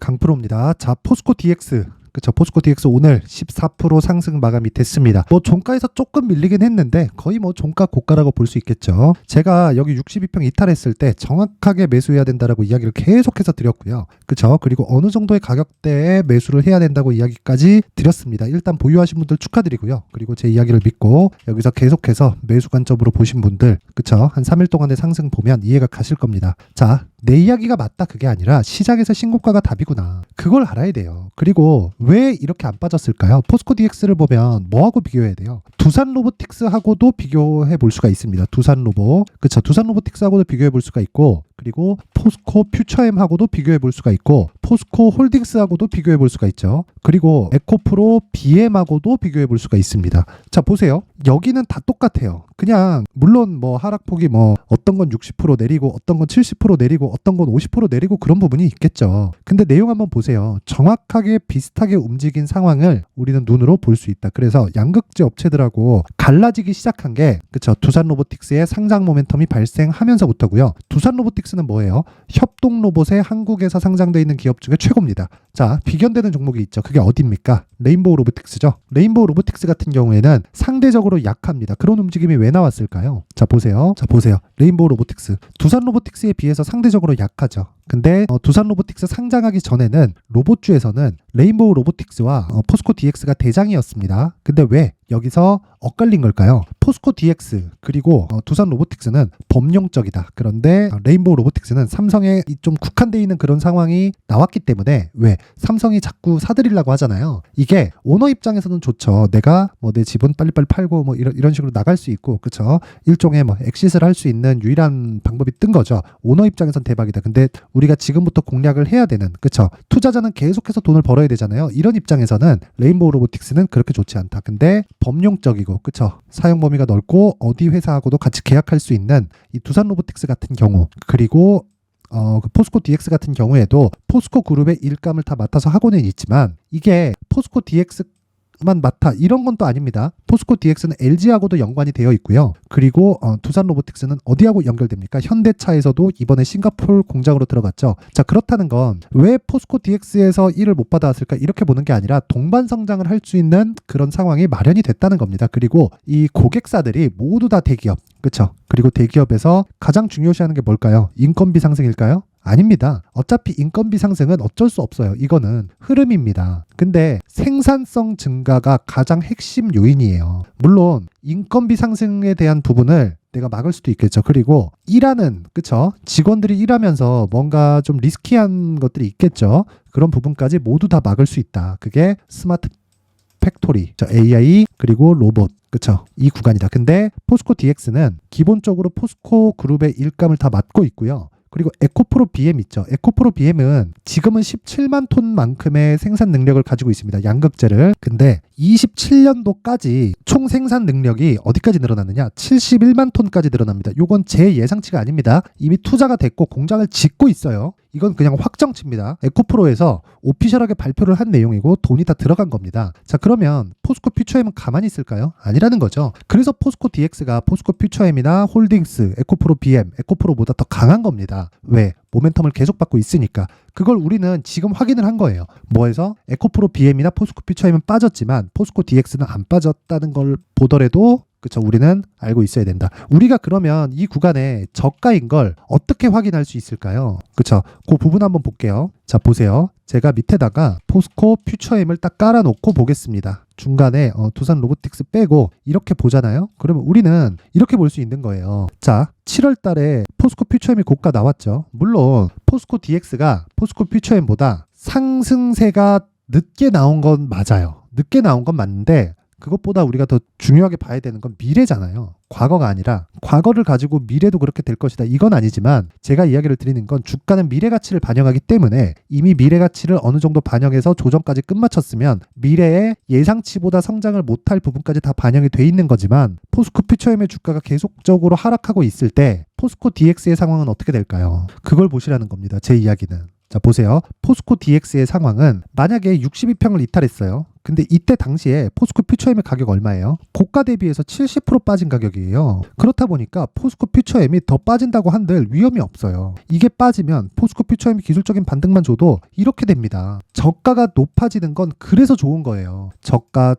강프로입니다. 자, 포스코 DX. 그쵸, 포스코 DX 오늘 14% 상승 마감이 됐습니다. 뭐 종가에서 조금 밀리긴 했는데 거의 뭐 종가 고가라고 볼 수 있겠죠. 제가 여기 62평 이탈했을 때 정확하게 매수해야 된다라고 이야기를 계속해서 드렸고요. 그쵸, 그리고 어느 정도의 가격대에 매수를 해야 된다고 이야기까지 드렸습니다. 일단 보유하신 분들 축하드리고요. 그리고 제 이야기를 믿고 여기서 계속해서 매수 관점으로 보신 분들, 그쵸, 한 3일 동안의 상승 보면 이해가 가실 겁니다. 자, 내 이야기가 맞다 그게 아니라 시장에서 신고가가 답이구나, 그걸 알아야 돼요. 그리고 왜 이렇게 안 빠졌을까요? 포스코 DX를 보면 뭐하고 비교해야 돼요? 두산 로보틱스하고도 비교해 볼 수가 있습니다. 두산 로보, 그쵸, 두산 로보틱스하고도 비교해 볼 수가 있고, 그리고 포스코 퓨처엠하고도 비교해 볼 수가 있고, 포스코 홀딩스하고도 비교해 볼 수가 있죠. 그리고 에코프로 BM하고도 비교해 볼 수가 있습니다. 자, 보세요. 여기는 다 똑같아요. 그냥 물론 뭐 하락폭이 뭐 어떤 건 60% 내리고 어떤 건 70% 내리고 어떤 건 50% 내리고 그런 부분이 있겠죠. 근데 내용 한번 보세요. 정확하게 비슷하게 움직인 상황을 우리는 눈으로 볼 수 있다. 그래서 양극재 업체들하고 갈라지기 시작한 게, 그쵸, 두산 로보틱스의 상장 모멘텀이 발생하면서부터고요. 두산 로보틱스는 뭐예요? 협동 로봇에 한국에서 상장되어 있는 기업 중에 최고입니다. 자, 비견되는 종목이 있죠. 그게 어디입니까? 레인보우 로보틱스죠. 레인보우 로보틱스 같은 경우에는 상대적으로 약합니다. 그런 움직임이 왜 나왔을까요? 자, 보세요. 레인보우 로보틱스. 두산 로보틱스에 비해서 상대적으로 약하죠. 근데 두산 로보틱스 상장하기 전에는 로봇주에서는 레인보우 로보틱스와 포스코 DX가 대장이었습니다. 근데 왜 여기서 엇갈린 걸까요? 포스코 DX 그리고 두산 로보틱스는 범용적이다. 그런데 레인보우 로보틱스는 삼성에 좀 국한되어 있는 그런 상황이 나왔기 때문에, 왜 삼성이 자꾸 사들이려고 하잖아요. 이게 오너 입장에서는 좋죠. 내가 뭐 내 지분 빨리빨리 팔고 뭐 이런 식으로 나갈 수 있고, 그쵸, 일종의 뭐 엑시스를 할 수 있는 유일한 방법이 뜬 거죠. 오너 입장에선 대박이다. 근데 우리가 지금부터 공략을 해야 되는, 그쵸, 투자자는 계속해서 돈을 벌어야 되잖아요. 이런 입장에서는 레인보우 로보틱스는 그렇게 좋지 않다. 근데 범용적이고, 그쵸, 사용 범위가 넓고 어디 회사하고도 같이 계약할 수 있는 이 두산 로보틱스 같은 경우, 그리고 그 포스코 DX 같은 경우에도 포스코 그룹의 일감을 다 맡아서 하고는 있지만, 이게 포스코 DX만 맡아 이런 건 또 아닙니다. 포스코 DX는 LG하고도 연관이 되어 있고요. 그리고 두산 로보틱스는 어디하고 연결됩니까? 현대차에서도 이번에 싱가포르 공장으로 들어갔죠. 자, 그렇다는 건 왜 포스코 DX에서 일을 못 받아왔을까, 이렇게 보는 게 아니라 동반 성장을 할 수 있는 그런 상황이 마련이 됐다는 겁니다. 그리고 이 고객사들이 모두 다 대기업, 그렇죠? 그리고 대기업에서 가장 중요시하는 게 뭘까요? 인건비 상승일까요? 아닙니다. 어차피 인건비 상승은 어쩔 수 없어요. 이거는 흐름입니다. 근데 생산성 증가가 가장 핵심 요인이에요. 물론 인건비 상승에 대한 부분을 내가 막을 수도 있겠죠. 그리고 일하는, 그쵸, 직원들이 일하면서 뭔가 좀 리스키한 것들이 있겠죠. 그런 부분까지 모두 다 막을 수 있다. 그게 스마트 팩토리, AI 그리고 로봇, 그쵸, 이 구간이다. 근데 포스코 DX는 기본적으로 포스코 그룹의 일감을 다 맡고 있고요. 그리고 에코프로 BM 있죠. 에코프로 BM은 지금은 17만 톤만큼의 생산 능력을 가지고 있습니다. 양극재를. 근데 27년도까지 총 생산 능력이 어디까지 늘어났느냐? 71만 톤까지 늘어납니다. 이건 제 예상치가 아닙니다. 이미 투자가 됐고 공장을 짓고 있어요. 이건 그냥 확정치입니다. 에코프로에서 오피셜하게 발표를 한 내용이고 돈이 다 들어간 겁니다. 자, 그러면 포스코 퓨처엠은 가만히 있을까요? 아니라는 거죠. 그래서 포스코 DX가 포스코 퓨처엠이나 홀딩스, 에코프로 BM, 에코프로보다 더 강한 겁니다. 왜? 모멘텀을 계속 받고 있으니까. 그걸 우리는 지금 확인을 한 거예요. 뭐해서? 에코프로 BM이나 포스코 퓨처엠은 빠졌지만 포스코 DX는 안 빠졌다는 걸 보더라도, 그쵸, 우리는 알고 있어야 된다. 우리가 그러면 이 구간에 저가인 걸 어떻게 확인할 수 있을까요? 그쵸, 그 부분 한번 볼게요. 자, 보세요. 제가 밑에다가 포스코 퓨처엠을 딱 깔아놓고 보겠습니다. 중간에 두산 로보틱스 빼고 이렇게 보잖아요. 그러면 우리는 이렇게 볼 수 있는 거예요. 자, 7월 달에 포스코 퓨처엠이 고가 나왔죠. 물론 포스코 DX가 포스코 퓨처엠보다 상승세가 늦게 나온 건 맞아요. 늦게 나온 건 맞는데 그것보다 우리가 더 중요하게 봐야 되는 건 미래잖아요. 과거가 아니라, 과거를 가지고 미래도 그렇게 될 것이다, 이건 아니지만 제가 이야기를 드리는 건 주가는 미래 가치를 반영하기 때문에 이미 미래 가치를 어느 정도 반영해서 조정까지 끝마쳤으면 미래에 예상치보다 성장을 못할 부분까지 다 반영이 돼 있는 거지만, 포스코 퓨처엠의 주가가 계속적으로 하락하고 있을 때 포스코 DX의 상황은 어떻게 될까요? 그걸 보시라는 겁니다. 제 이야기는. 자, 보세요. 포스코 DX의 상황은 만약에 62평을 이탈했어요. 근데 이때 당시에 포스코 퓨처엠의 가격 얼마예요? 고가 대비해서 70% 빠진 가격이에요. 그렇다 보니까 포스코 퓨처엠이 더 빠진다고 한들 위험이 없어요. 이게 빠지면 포스코 퓨처엠이 기술적인 반등만 줘도 이렇게 됩니다. 저가가 높아지는 건 그래서 좋은 거예요. 저가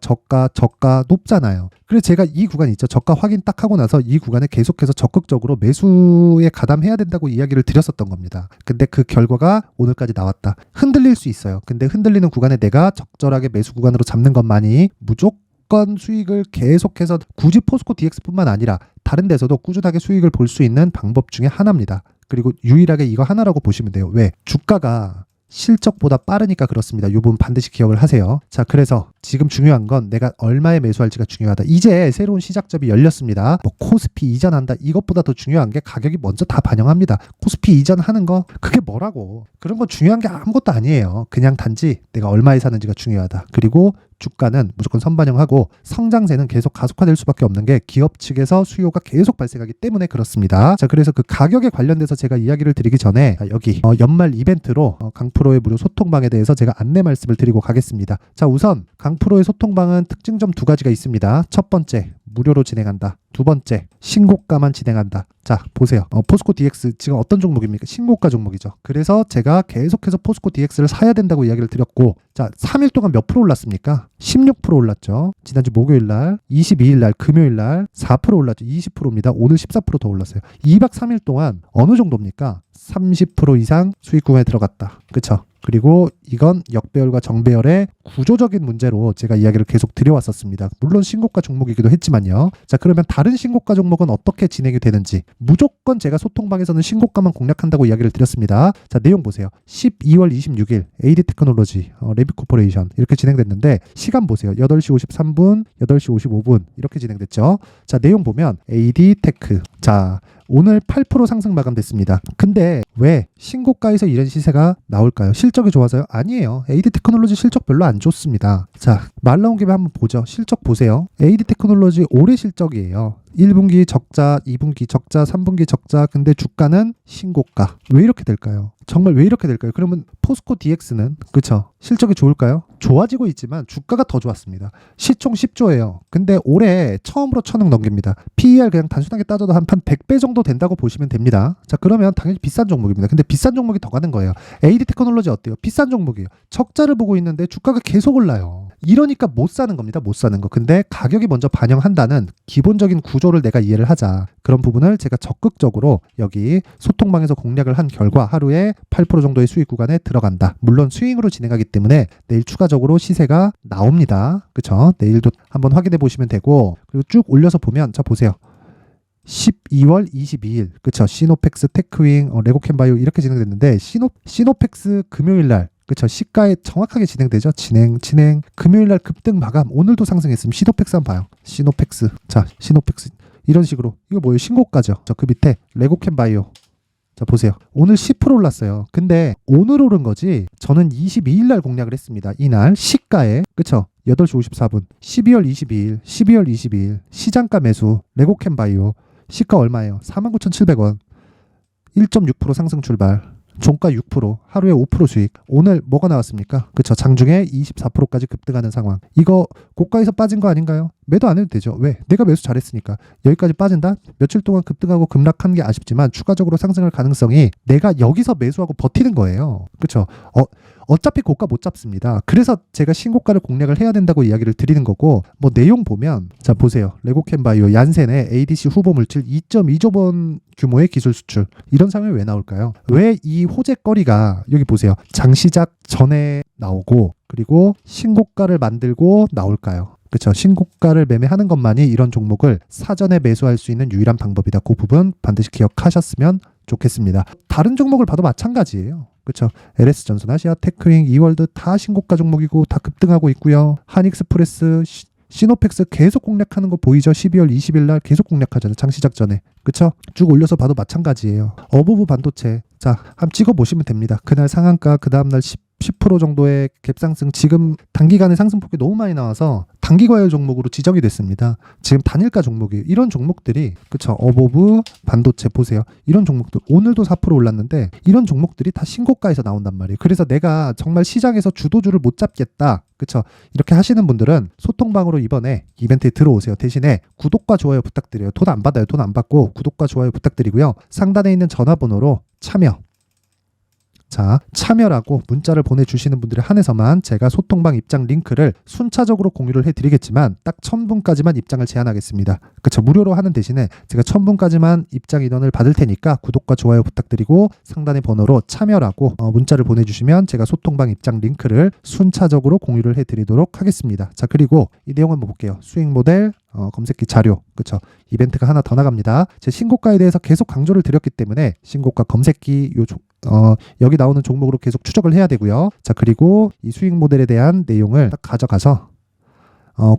높잖아요. 그래서 제가 이 구간 있죠. 저가 확인 딱 하고 나서 이 구간에 계속해서 적극적으로 매수에 가담해야 된다고 이야기를 드렸었던 겁니다. 근데 그 결과가 오늘까지 나왔다. 흔들릴 수 있어요. 근데 흔들리는 구간에 내가 적절하게 매수 구간으로 잡는 것만이 무조건 수익을 계속해서 굳이 포스코 DX뿐만 아니라 다른 데서도 꾸준하게 수익을 볼 수 있는 방법 중에 하나입니다. 그리고 유일하게 이거 하나라고 보시면 돼요. 왜? 주가가 실적보다 빠르니까 그렇습니다. 이 부분 반드시 기억을 하세요. 자, 그래서 지금 중요한 건 내가 얼마에 매수할지가 중요하다. 이제 새로운 시작점이 열렸습니다. 뭐 코스피 이전한다. 이것보다 더 중요한 게 가격이 먼저 다 반영합니다. 코스피 이전하는 거 그게 뭐라고. 그런 건 중요한 게 아무것도 아니에요. 그냥 단지 내가 얼마에 사는지가 중요하다. 그리고 주가는 무조건 선반영하고 성장세는 계속 가속화될 수밖에 없는 게 기업 측에서 수요가 계속 발생하기 때문에 그렇습니다. 자, 그래서 그 가격에 관련돼서 제가 이야기를 드리기 전에 여기 연말 이벤트로 강프로의 무료 소통방에 대해서 제가 안내 말씀을 드리고 가겠습니다. 자, 우선 강프로의 소통방은 특징점 두 가지가 있습니다. 첫 번째, 무료로 진행한다. 두 번째, 신고가만 진행한다. 자, 보세요. 포스코 DX 지금 어떤 종목입니까? 신고가 종목이죠. 그래서 제가 계속해서 포스코 DX를 사야 된다고 이야기를 드렸고, 자, 3일 동안 몇 프로 올랐습니까? 16% 올랐죠. 지난주 목요일 날, 22일 날, 금요일 날 4% 올랐죠. 20%입니다. 오늘 14%더 올랐어요. 2박 3일 동안 어느 정도입니까? 30% 이상 수익 구간에 들어갔다. 그쵸? 그리고 이건 역배열과 정배열의 구조적인 문제로 제가 이야기를 계속 드려왔었습니다. 물론 신고가 종목이기도 했지만요. 자, 그러면 다른 신고가 종목은 어떻게 진행이 되는지 무조건 제가 소통방에서는 신고가만 공략한다고 이야기를 드렸습니다. 자, 내용 보세요. 12월 26일 AD 테크놀로지, 레비 코퍼레이션 이렇게 진행됐는데 시간 보세요. 8시 53분, 8시 55분 이렇게 진행됐죠. 자, 내용 보면 AD 테크. 자, 오늘 8% 상승 마감됐습니다. 근데 왜 신고가에서 이런 시세가 나올까요? 실적이 좋아서요? 아니에요. AD 테크놀로지 실적 별로 안 좋습니다. 자, 말 나온 김에 한번 보죠. 실적 보세요. AD 테크놀로지 올해 실적이에요. 1분기 적자, 2분기 적자, 3분기 적자. 근데 주가는 신고가. 왜 이렇게 될까요? 정말 왜 이렇게 될까요? 그러면 포스코 DX는 그쵸? 실적이 좋을까요? 좋아지고 있지만 주가가 더 좋았습니다. 시총 10조예요. 근데 올해 처음으로 1000억 넘깁니다. PER 그냥 단순하게 따져도 한 100배 정도 된다고 보시면 됩니다. 자, 그러면 당연히 비싼 종목입니다. 근데 비싼 종목이 더 가는 거예요. AD 테크놀로지 어때요? 비싼 종목이에요. 적자를 보고 있는데 주가가 계속 올라요. 이러니까 못 사는 겁니다. 못 사는 거. 근데 가격이 먼저 반영한다는 기본적인 구조를 내가 이해를 하자. 그런 부분을 제가 적극적으로 여기 소통방에서 공략을 한 결과 하루에 8% 정도의 수익 구간에 들어간다. 물론 스윙으로 진행하기 때문에 내일 추가적으로 시세가 나옵니다. 그쵸? 내일도 한번 확인해 보시면 되고, 그리고 쭉 올려서 보면 자 보세요. 12월 22일 그쵸? 시노펙스, 테크윙, 레고캠바이오 이렇게 진행됐는데 시노펙스 금요일날 그쵸? 시가에 정확하게 진행되죠. 진행 금요일날 급등 마감. 오늘도 상승했으면 시노펙스 한번 봐요. 시노펙스. 자, 시노펙스 이런 식으로. 이거 뭐예요? 신고가죠. 저 그 밑에 레고캠바이오. 자, 보세요. 오늘 10% 올랐어요. 근데 오늘 오른 거지. 저는 22일 날 공략을 했습니다. 이날 시가에 그쵸? 8시 54분 12월 22일 시장가 매수 레고캠바이오. 시가 얼마예요? 49,700원. 1.6% 상승 출발. 종가 6%, 하루에 5% 수익. 오늘 뭐가 나왔습니까? 그쵸? 장중에 24%까지 급등하는 상황. 이거 고가에서 빠진 거 아닌가요? 매도 안 해도 되죠. 왜? 내가 매수 잘했으니까. 여기까지 빠진다? 며칠 동안 급등하고 급락한 게 아쉽지만 추가적으로 상승할 가능성이 내가 여기서 매수하고 버티는 거예요. 그쵸? 어차피 고가 못 잡습니다. 그래서 제가 신고가를 공략을 해야 된다고 이야기를 드리는 거고, 뭐 내용 보면 자 보세요. 레고캠바이오, 얀센의 ADC 후보 물질 2.2조 원 규모의 기술 수출. 이런 상황이 왜 나올까요? 왜 이 호재거리가 여기 보세요. 장시작 전에 나오고 그리고 신고가를 만들고 나올까요? 그렇죠. 신고가를 매매하는 것만이 이런 종목을 사전에 매수할 수 있는 유일한 방법이다. 그 부분 반드시 기억하셨으면 좋겠습니다. 다른 종목을 봐도 마찬가지예요. 그렇죠. LS전선, 아시아, 테크윙, 이월드 다 신고가 종목이고 다 급등하고 있고요. 한익스프레스, 시노펙스 계속 공략하는 거 보이죠? 12월 20일 날 계속 공략하잖아요. 장시작 전에. 그쵸? 쭉 올려서 봐도 마찬가지예요. 어부부 반도체. 자, 한번 찍어보시면 됩니다. 그날 상한가, 그 다음날 10% 정도의 갭 상승, 지금 단기간에 상승폭이 너무 많이 나와서 단기 과열 종목으로 지정이 됐습니다. 지금 단일가 종목이 이런 종목들이 그쵸, 어보브, 반도체 보세요. 이런 종목들 오늘도 4% 올랐는데 이런 종목들이 다 신고가에서 나온단 말이에요. 그래서 내가 정말 시장에서 주도주를 못 잡겠다, 그쵸, 이렇게 하시는 분들은 소통방으로 이번에 이벤트에 들어오세요. 대신에 구독과 좋아요 부탁드려요. 돈 안 받아요. 돈 안 받고 구독과 좋아요 부탁드리고요. 상단에 있는 전화번호로 참여라고 문자를 보내주시는 분들에 한해서만 제가 소통방 입장 링크를 순차적으로 공유를 해드리겠지만 딱 1000분까지만 입장을 제한하겠습니다. 그쵸, 무료로 하는 대신에 제가 1000분까지만 입장 인원을 받을 테니까 구독과 좋아요 부탁드리고 상단의 번호로 참여라고 문자를 보내주시면 제가 소통방 입장 링크를 순차적으로 공유를 해드리도록 하겠습니다. 자, 그리고 이 내용 한번 볼게요. 수익 모델 검색기 자료, 그쵸, 이벤트가 하나 더 나갑니다. 제 신고가에 대해서 계속 강조를 드렸기 때문에 신고가 검색기 여기 나오는 종목으로 계속 추적을 해야 되고요. 자, 그리고 이 수익 모델에 대한 내용을 딱 가져가서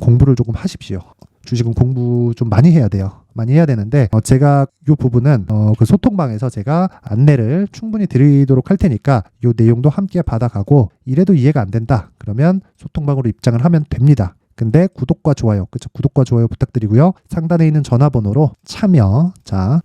공부를 조금 하십시오. 주식은 공부 좀 많이 해야 돼요. 많이 해야 되는데 제가 이 부분은 그 소통방에서 제가 안내를 충분히 드리도록 할 테니까 이 내용도 함께 받아가고, 이래도 이해가 안 된다 그러면 소통방으로 입장을 하면 됩니다. 근데 구독과 좋아요, 그쵸, 구독과 좋아요 부탁드리고요. 상단에 있는 전화번호로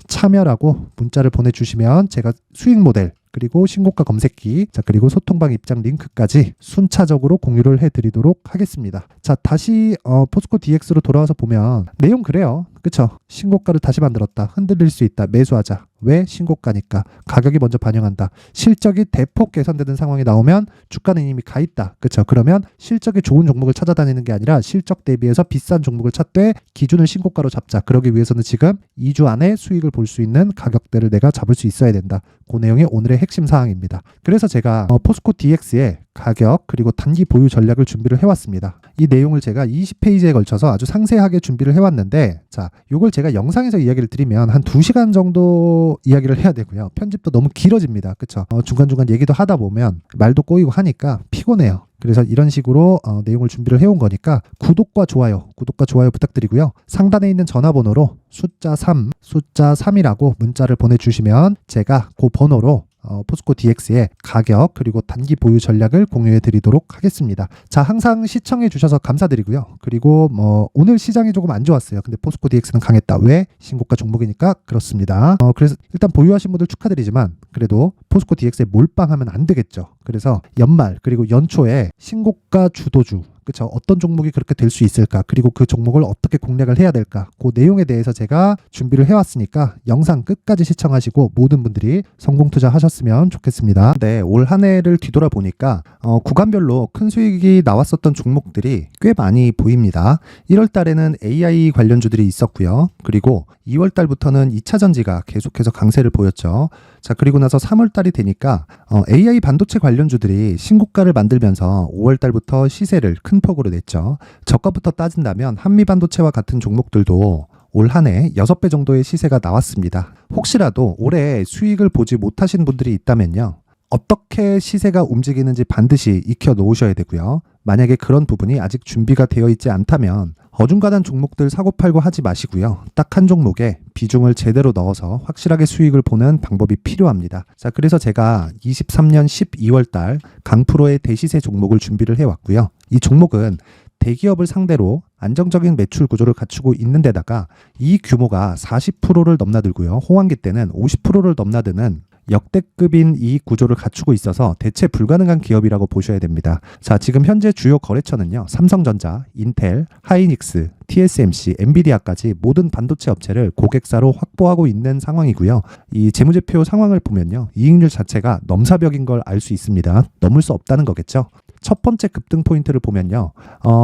참여라고 문자를 보내주시면 제가 수익 모델, 그리고 신고가 검색기, 자, 그리고 소통방 입장 링크까지 순차적으로 공유를 해드리도록 하겠습니다. 자, 다시 포스코 DX로 돌아와서 보면 내용 그래요. 그쵸? 신고가를 다시 만들었다. 흔들릴 수 있다. 매수하자. 왜? 신고가니까. 가격이 먼저 반영한다. 실적이 대폭 개선되는 상황이 나오면 주가는 이미 가 있다. 그쵸? 그러면 실적이 좋은 종목을 찾아다니는 게 아니라 실적 대비해서 비싼 종목을 찾되 기준을 신고가로 잡자. 그러기 위해서는 지금 2주 안에 수익을 볼 수 있는 가격대를 내가 잡을 수 있어야 된다. 그 내용이 오늘의 핵심 사항입니다. 그래서 제가 포스코 DX의 가격 그리고 단기 보유 전략을 준비를 해왔습니다. 이 내용을 제가 20페이지에 걸쳐서 아주 상세하게 준비를 해왔는데, 자, 요걸 제가 영상에서 이야기를 드리면 한 2시간 정도 이야기를 해야 되고요. 편집도 너무 길어집니다. 그쵸? 중간중간 얘기도 하다 보면 말도 꼬이고 하니까 피곤해요. 그래서 이런 식으로 내용을 준비를 해온 거니까 구독과 좋아요 부탁드리고요. 상단에 있는 전화번호로 숫자 3이라고 문자를 보내주시면 제가 그 번호로 포스코 DX의 가격 그리고 단기 보유 전략을 공유해 드리도록 하겠습니다. 자, 항상 시청해 주셔서 감사드리고요. 그리고 오늘 시장이 조금 안 좋았어요. 근데 포스코 DX는 강했다. 왜? 신고가 종목이니까 그렇습니다. 그래서 일단 보유하신 분들 축하드리지만 그래도 포스코 DX에 몰빵하면 안 되겠죠. 그래서 연말 그리고 연초에 신고가 주도주, 그쵸, 어떤 종목이 그렇게 될 수 있을까, 그리고 그 종목을 어떻게 공략을 해야 될까, 그 내용에 대해서 제가 준비를 해왔으니까 영상 끝까지 시청하시고 모든 분들이 성공 투자하셨으면 좋겠습니다. 네, 올 한 해를 뒤돌아보니까 구간별로 큰 수익이 나왔었던 종목들이 꽤 많이 보입니다. 1월 달에는 AI 관련주들이 있었고요. 그리고 2월 달부터는 2차 전지가 계속해서 강세를 보였죠. 자, 그리고 나서 3월 달이 되니까 AI 반도체 관련주들이 신고가를 만들면서 5월 달부터 시세를 큰 폭으로 냈죠. 저가부터 따진다면 한미반도체와 같은 종목들도 올 한 해 6배 정도의 시세가 나왔습니다. 혹시라도 올해 수익을 보지 못하신 분들이 있다면요, 어떻게 시세가 움직이는지 반드시 익혀 놓으셔야 되고요. 만약에 그런 부분이 아직 준비가 되어 있지 않다면 어중간한 종목들 사고팔고 하지 마시고요. 딱 한 종목에 비중을 제대로 넣어서 확실하게 수익을 보는 방법이 필요합니다. 자, 그래서 제가 23년 12월 달 강프로의 대시세 종목을 준비를 해왔고요. 이 종목은 대기업을 상대로 안정적인 매출 구조를 갖추고 있는 데다가 이 규모가 40%를 넘나들고요. 호황기 때는 50%를 넘나드는 역대급인 이익 구조를 갖추고 있어서 대체 불가능한 기업이라고 보셔야 됩니다. 자, 지금 현재 주요 거래처는요, 삼성전자, 인텔, 하이닉스, TSMC, 엔비디아까지 모든 반도체 업체를 고객사로 확보하고 있는 상황이고요. 이 재무제표 상황을 보면요, 이익률 자체가 넘사벽인 걸 알 수 있습니다. 넘을 수 없다는 거겠죠. 첫 번째 급등 포인트를 보면요,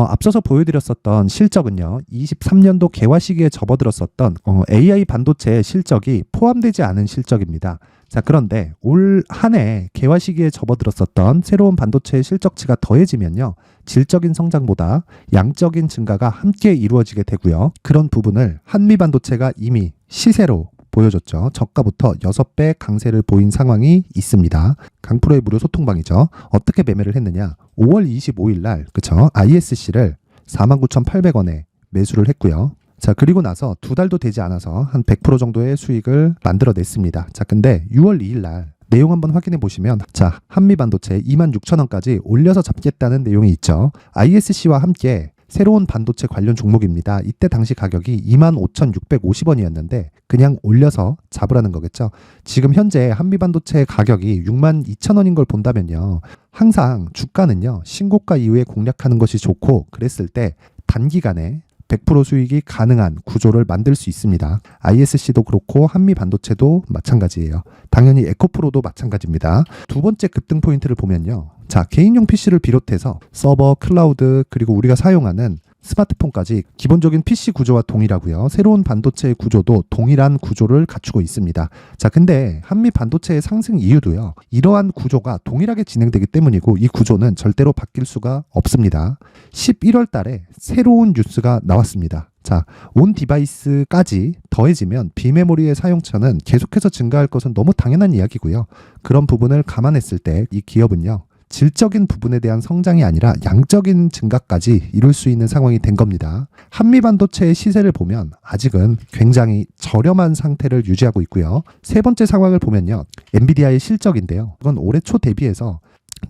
앞서서 보여드렸었던 실적은요, 23년도 개화 시기에 접어들었었던 AI 반도체 실적이 포함되지 않은 실적입니다. 자, 그런데 올 한 해 개화 시기에 접어들었었던 새로운 반도체의 실적치가 더해지면요, 질적인 성장보다 양적인 증가가 함께 이루어지게 되고요. 그런 부분을 한미반도체가 이미 시세로 보여줬죠. 저가부터 6배 강세를 보인 상황이 있습니다. 강프로의 무료 소통방이죠. 어떻게 매매를 했느냐? 5월 25일 날, 그쵸, ISC를 49,800원에 매수를 했고요. 자, 그리고 나서 2달도 되지 않아서 한 100% 정도의 수익을 만들어냈습니다. 자, 근데 6월 2일 날 내용 한번 확인해 보시면 자, 한미반도체 26,000원까지 올려서 잡겠다는 내용이 있죠. ISC와 함께 새로운 반도체 관련 종목입니다. 이때 당시 가격이 25,650원이었는데 그냥 올려서 잡으라는 거겠죠. 지금 현재 한미반도체 가격이 62,000원인 걸 본다면요. 항상 주가는요. 신고가 이후에 공략하는 것이 좋고 그랬을 때 단기간에 100% 수익이 가능한 구조를 만들 수 있습니다. ISC도 그렇고 한미반도체도 마찬가지예요. 당연히 에코프로도 마찬가지입니다. 두 번째 급등 포인트를 보면요. 자, 개인용 PC를 비롯해서 서버, 클라우드, 그리고 우리가 사용하는 스마트폰까지 기본적인 PC 구조와 동일하고요. 새로운 반도체의 구조도 동일한 구조를 갖추고 있습니다. 자, 근데 한미 반도체의 상승 이유도요. 이러한 구조가 동일하게 진행되기 때문이고 이 구조는 절대로 바뀔 수가 없습니다. 11월 달에 새로운 뉴스가 나왔습니다. 자, 온 디바이스까지 더해지면 비메모리의 사용처는 계속해서 증가할 것은 너무 당연한 이야기고요. 그런 부분을 감안했을 때 이 기업은요. 질적인 부분에 대한 성장이 아니라 양적인 증가까지 이룰 수 있는 상황이 된 겁니다. 한미반도체의 시세를 보면 아직은 굉장히 저렴한 상태를 유지하고 있고요. 세 번째 상황을 보면요. 엔비디아의 실적인데요. 이건 올해 초 대비해서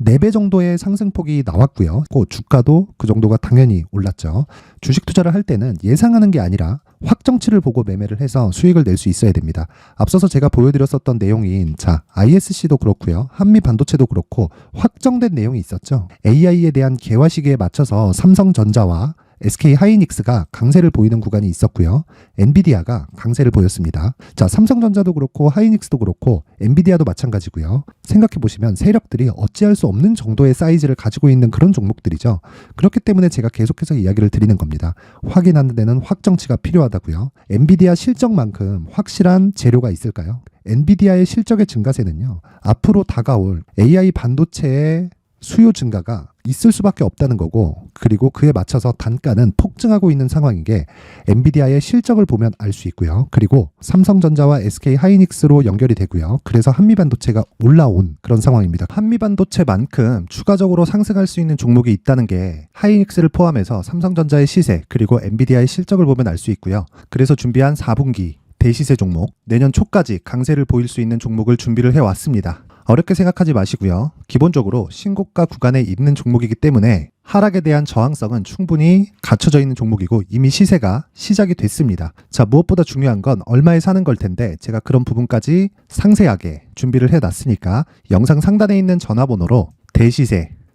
4배 정도의 상승폭이 나왔고요. 주가도 그 정도가 당연히 올랐죠. 주식 투자를 할 때는 예상하는 게 아니라 확정치를 보고 매매를 해서 수익을 낼 수 있어야 됩니다. 앞서서 제가 보여드렸었던 내용인 자, ISC도 그렇고요. 한미 반도체도 그렇고 확정된 내용이 있었죠. AI에 대한 개화 시기에 맞춰서 삼성전자와 SK 하이닉스가 강세를 보이는 구간이 있었고요. 엔비디아가 강세를 보였습니다. 자, 삼성전자도 그렇고 하이닉스도 그렇고 엔비디아도 마찬가지고요. 생각해 보시면 세력들이 어찌할 수 없는 정도의 사이즈를 가지고 있는 그런 종목들이죠. 그렇기 때문에 제가 계속해서 이야기를 드리는 겁니다. 확인하는 데는 확정치가 필요하다고요. 엔비디아 실적만큼 확실한 재료가 있을까요? 엔비디아의 실적의 증가세는요. 앞으로 다가올 AI 반도체의 수요 증가가 있을 수밖에 없다는 거고 그리고 그에 맞춰서 단가는 폭증하고 있는 상황인 게 엔비디아의 실적을 보면 알 수 있고요. 그리고 삼성전자와 SK 하이닉스로 연결이 되고요. 그래서 한미반도체가 올라온 그런 상황입니다. 한미반도체만큼 추가적으로 상승할 수 있는 종목이 있다는 게 하이닉스를 포함해서 삼성전자의 시세 그리고 엔비디아의 실적을 보면 알 수 있고요. 그래서 준비한 4분기 대시세 종목, 내년 초까지 강세를 보일 수 있는 종목을 준비를 해왔습니다. 어렵게 생각하지 마시고요. 기본적으로 신고가 구간에 있는 종목이기 때문에 하락에 대한 저항성은 충분히 갖춰져 있는 종목이고 이미 시세가 시작이 됐습니다. 자, 무엇보다 중요한 건 얼마에 사는 걸 텐데 제가 그런 부분까지 상세하게 준비를 해놨으니까 영상 상단에 있는 전화번호로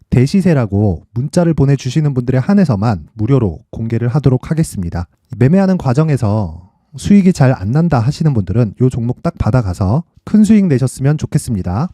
대시세라고 문자를 보내주시는 분들에 한해서만 무료로 공개를 하도록 하겠습니다. 매매하는 과정에서 수익이 잘 안 난다 하시는 분들은 이 종목 딱 받아가서 큰 수익 내셨으면 좋겠습니다.